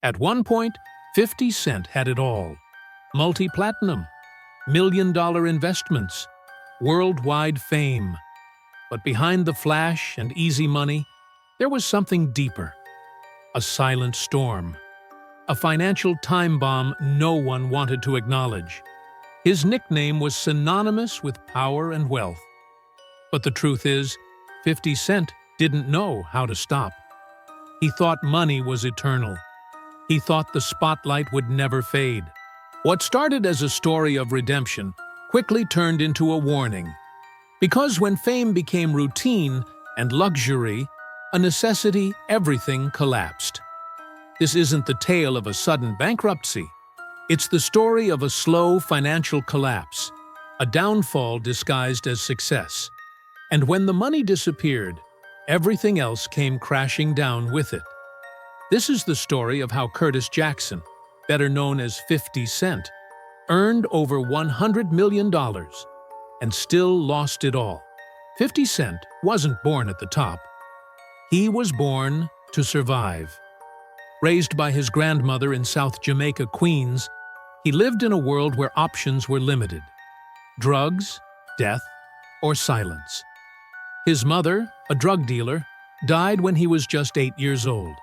At one point, 50 Cent had it all. Multi-platinum, million-dollar investments, worldwide fame. But behind the flash and easy money, there was something deeper. A silent storm. A financial time bomb no one wanted to acknowledge. His nickname was synonymous with power and wealth. But the truth is, 50 Cent didn't know how to stop. He thought money was eternal. He thought the spotlight would never fade. What started as a story of redemption quickly turned into a warning. Because when fame became routine and luxury a necessity, everything collapsed. This isn't the tale of a sudden bankruptcy. It's the story of a slow financial collapse, a downfall disguised as success. And when the money disappeared, everything else came crashing down with it. This is the story of how Curtis Jackson, better known as 50 Cent, earned over $100 million and still lost it all. 50 Cent wasn't born at the top. He was born to survive. Raised by his grandmother in South Jamaica, Queens, he lived in a world where options were limited: drugs, death, or silence. His mother, a drug dealer, died when he was just 8 years old.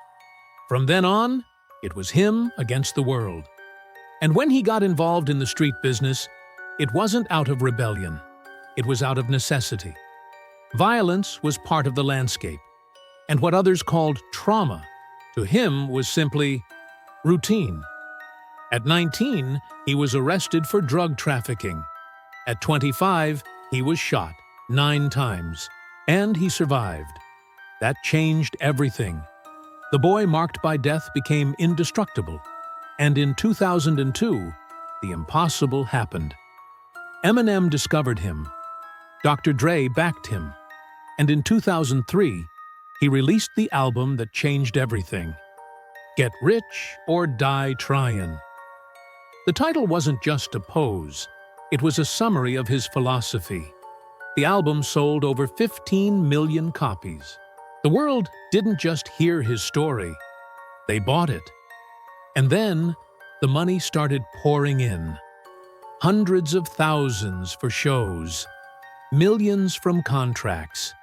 From then on, it was him against the world. And when he got involved in the street business, it wasn't out of rebellion. It was out of necessity. Violence was part of the landscape, and what others called trauma, to him was simply routine. At 19, he was arrested for drug trafficking. At 25, he was shot 9 times, and he survived. That changed everything. The boy marked by death became indestructible, and in 2002, the impossible happened. Eminem discovered him. Dr. Dre backed him, and in 2003, he released the album that changed everything: Get Rich or Die Tryin'. The title wasn't just a pose, it was a summary of his philosophy. The album sold over 15 million copies. The world didn't just hear his story, they bought it. And then, the money started pouring in. Hundreds of thousands for shows, millions from contracts,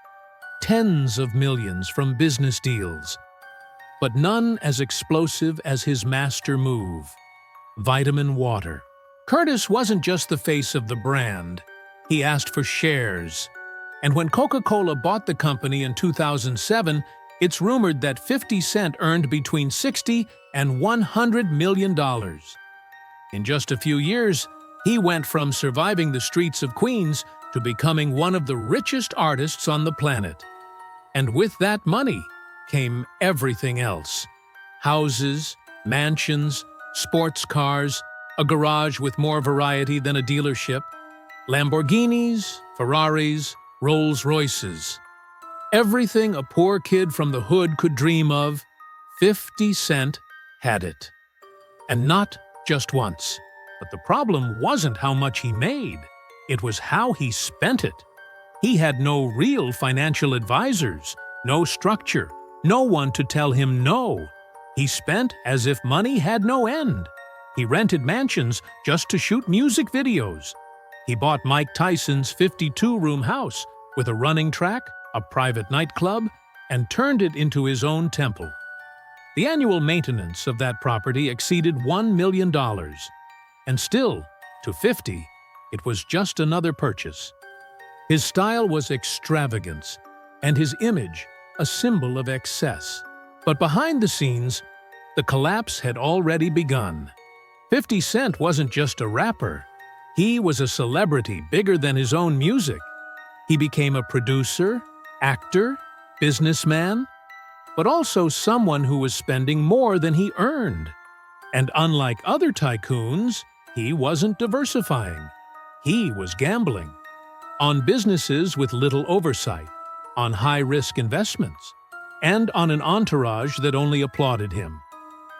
tens of millions from business deals, but none as explosive as his master move: vitamin water. Curtis wasn't just the face of the brand, he asked for shares. And when Coca-Cola bought the company in 2007, it's rumored that 50 Cent earned between $60 and $100 million. In just a few years, he went from surviving the streets of Queens to becoming one of the richest artists on the planet. And with that money came everything else: houses, mansions, sports cars, a garage with more variety than a dealership, Lamborghinis, Ferraris, Rolls-Royces. Everything a poor kid from the hood could dream of, 50 Cent had it. And not just once. But the problem wasn't how much he made, it was how he spent it. He had no real financial advisors, no structure, no one to tell him no. He spent as if money had no end. He rented mansions just to shoot music videos. He bought Mike Tyson's 52-room house with a running track, a private nightclub, and turned it into his own temple. The annual maintenance of that property exceeded $1 million. And still, to 50, it was just another purchase. His style was extravagance, and his image a symbol of excess. But behind the scenes, the collapse had already begun. 50 Cent wasn't just a rapper. He was a celebrity bigger than his own music. He became a producer, actor, businessman, but also someone who was spending more than he earned. And unlike other tycoons, he wasn't diversifying. He was gambling. On businesses with little oversight, on high-risk investments, and on an entourage that only applauded him.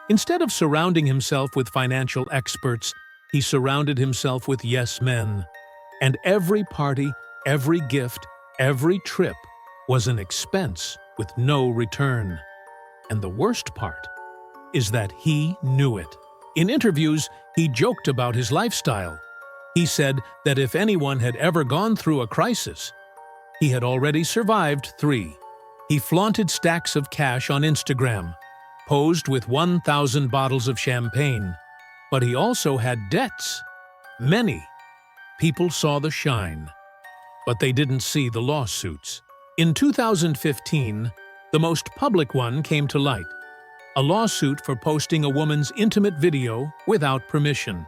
Instead of surrounding himself with financial experts, he surrounded himself with yes men. And every party, every gift, every trip was an expense with no return. And the worst part, is that he knew it. In interviews, he joked about his lifestyle. He said that if anyone had ever gone through a crisis, he had already survived 3. He flaunted stacks of cash on Instagram, posed with 1,000 bottles of champagne. But he also had debts. Many. People saw the shine, but they didn't see the lawsuits. In 2015, the most public one came to light. A lawsuit for posting a woman's intimate video without permission.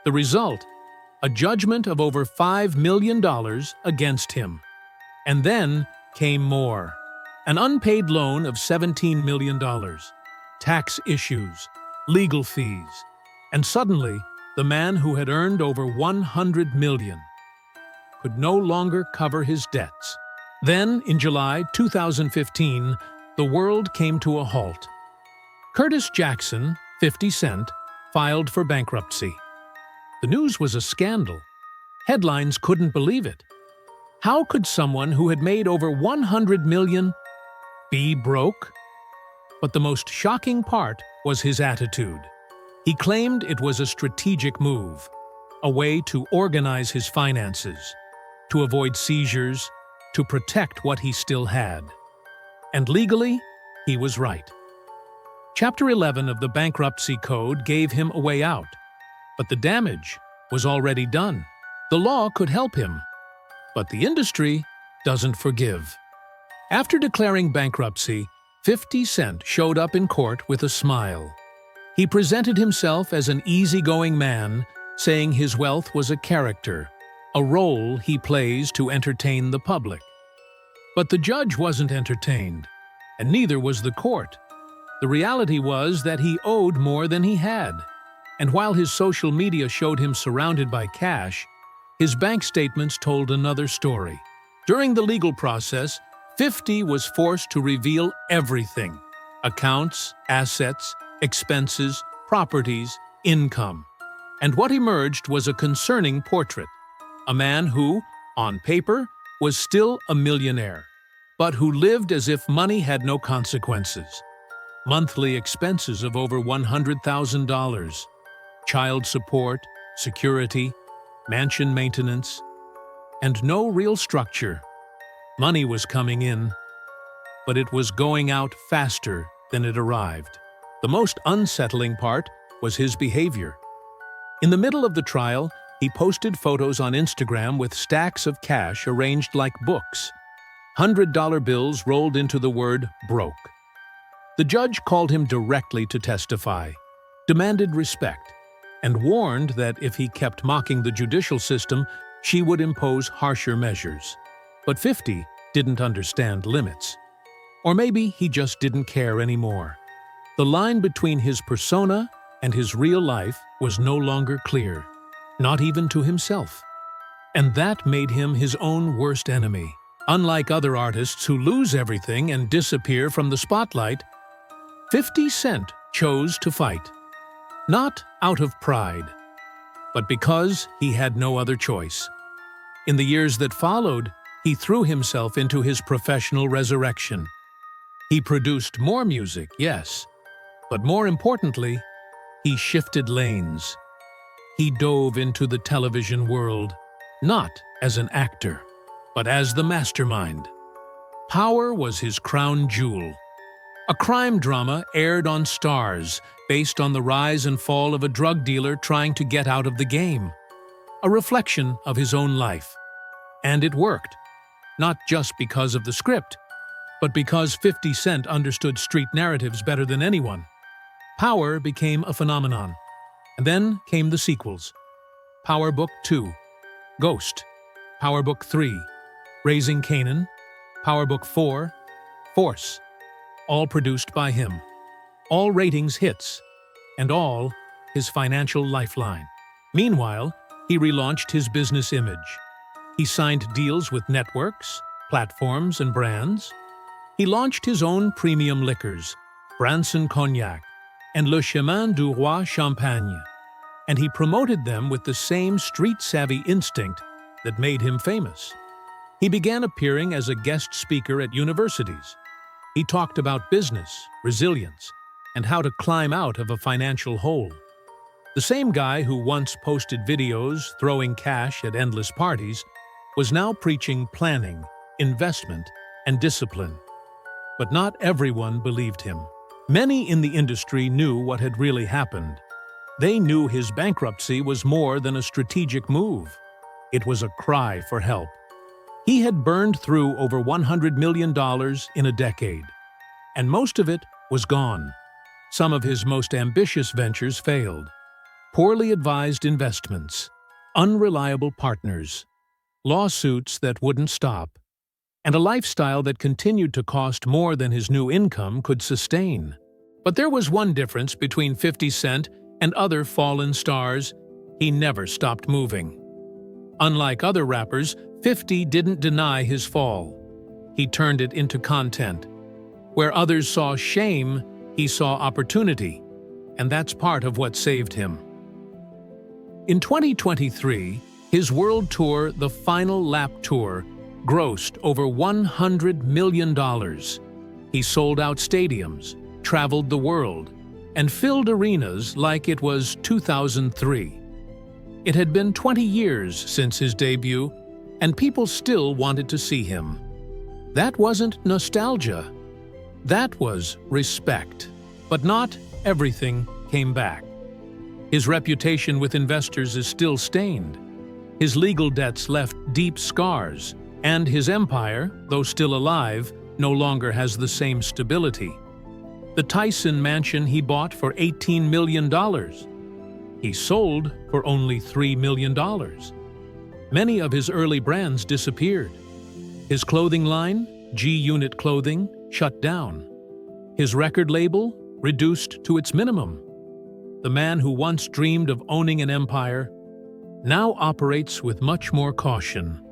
The result? A judgment of over $5 million against him. And then came more. An unpaid loan of $17 million. Tax issues. Legal fees. And suddenly, the man who had earned over $100 million could no longer cover his debts. Then, in July 2015, the world came to a halt. Curtis Jackson, 50 Cent, filed for bankruptcy. The news was a scandal. Headlines couldn't believe it. How could someone who had made over $100 million be broke? But the most shocking part was his attitude. He claimed it was a strategic move, a way to organize his finances, to avoid seizures, to protect what he still had. And legally, he was right. Chapter 11 of the Bankruptcy Code gave him a way out, but the damage was already done. The law could help him, but the industry doesn't forgive. After declaring bankruptcy, 50 Cent showed up in court with a smile. He presented himself as an easygoing man, saying his wealth was a character, a role he plays to entertain the public. But the judge wasn't entertained, and neither was the court. The reality was that he owed more than he had. And while his social media showed him surrounded by cash, his bank statements told another story. During the legal process, 50 was forced to reveal everything: accounts, assets, expenses, properties, income. And what emerged was a concerning portrait. A man who, on paper, was still a millionaire, but who lived as if money had no consequences. Monthly expenses of over $100,000, child support, security, mansion maintenance, and no real structure. Money was coming in, but it was going out faster than it arrived. The most unsettling part was his behavior. In the middle of the trial, he posted photos on Instagram with stacks of cash arranged like books. $100 bills rolled into the word broke. The judge called him directly to testify, demanded respect, and warned that if he kept mocking the judicial system, she would impose harsher measures. But 50 didn't understand limits. Or maybe he just didn't care anymore. The line between his persona and his real life was no longer clear, not even to himself. And that made him his own worst enemy. Unlike other artists who lose everything and disappear from the spotlight, 50 Cent chose to fight. Not out of pride, but because he had no other choice. In the years that followed, he threw himself into his professional resurrection. He produced more music, yes, but more importantly, he shifted lanes. He dove into the television world, not as an actor, but as the mastermind. Power was his crown jewel. A crime drama aired on Stars, based on the rise and fall of a drug dealer trying to get out of the game. A reflection of his own life. And it worked. Not just because of the script, but because 50 Cent understood street narratives better than anyone. Power became a phenomenon. And then came the sequels. Power Book 2, Ghost, Power Book 3, Raising Kanan, Power Book 4, Force, all produced by him. All ratings hits, and all his financial lifeline. Meanwhile, he relaunched his business image. He signed deals with networks, platforms, and brands. He launched his own premium liquors, Branson Cognac, and Le Chemin du Roi Champagne, and he promoted them with the same street-savvy instinct that made him famous. He began appearing as a guest speaker at universities. He talked about business, resilience, and how to climb out of a financial hole. The same guy who once posted videos throwing cash at endless parties was now preaching planning, investment, and discipline. But not everyone believed him. Many in the industry knew what had really happened. They knew his bankruptcy was more than a strategic move. It was a cry for help. He had burned through over $100 million in a decade, and most of it was gone. Some of his most ambitious ventures failed. Poorly advised investments, unreliable partners, lawsuits that wouldn't stop, and a lifestyle that continued to cost more than his new income could sustain. But there was one difference between 50 Cent and other fallen stars: he never stopped moving. Unlike other rappers, 50 didn't deny his fall. He turned it into content. Where others saw shame, he saw opportunity, and that's part of what saved him. In 2023, his world tour, the Final Lap Tour, grossed over $100 million. He sold out stadiums, traveled the world, and filled arenas like it was 2003. It had been 20 years since his debut, and people still wanted to see him. That wasn't nostalgia. That was respect. But not everything came back. His reputation with investors is still stained. His legal debts left deep scars, and his empire, though still alive, no longer has the same stability. The Tyson mansion he bought for $18 million. He sold for only $3 million. Many of his early brands disappeared. His clothing line, G-Unit Clothing, shut down. His record label reduced to its minimum. The man who once dreamed of owning an empire now operates with much more caution,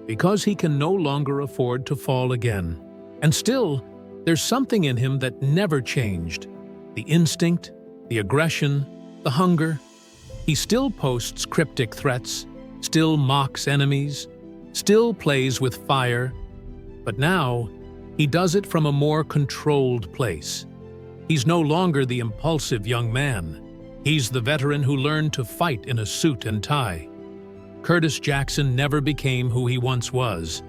because he can no longer afford to fall again. And still, there's something in him that never changed. The instinct, the aggression, the hunger. He still posts cryptic threats, still mocks enemies, still plays with fire. But now, he does it from a more controlled place. He's no longer the impulsive young man. He's the veteran who learned to fight in a suit and tie. Curtis Jackson never became who he once was,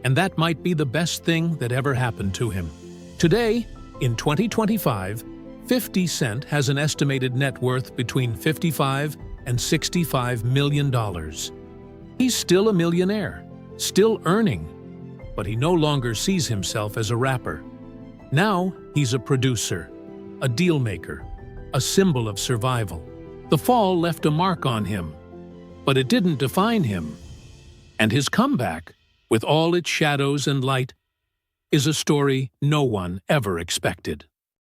and that might be the best thing that ever happened to him. Today, in 2025, 50 Cent has an estimated net worth between $55 and $65 million. He's still a millionaire, still earning, but he no longer sees himself as a rapper. Now he's a producer, a deal maker, a symbol of survival. The fall left a mark on him, but it didn't define him. And his comeback, with all its shadows and light, is a story no one ever expected.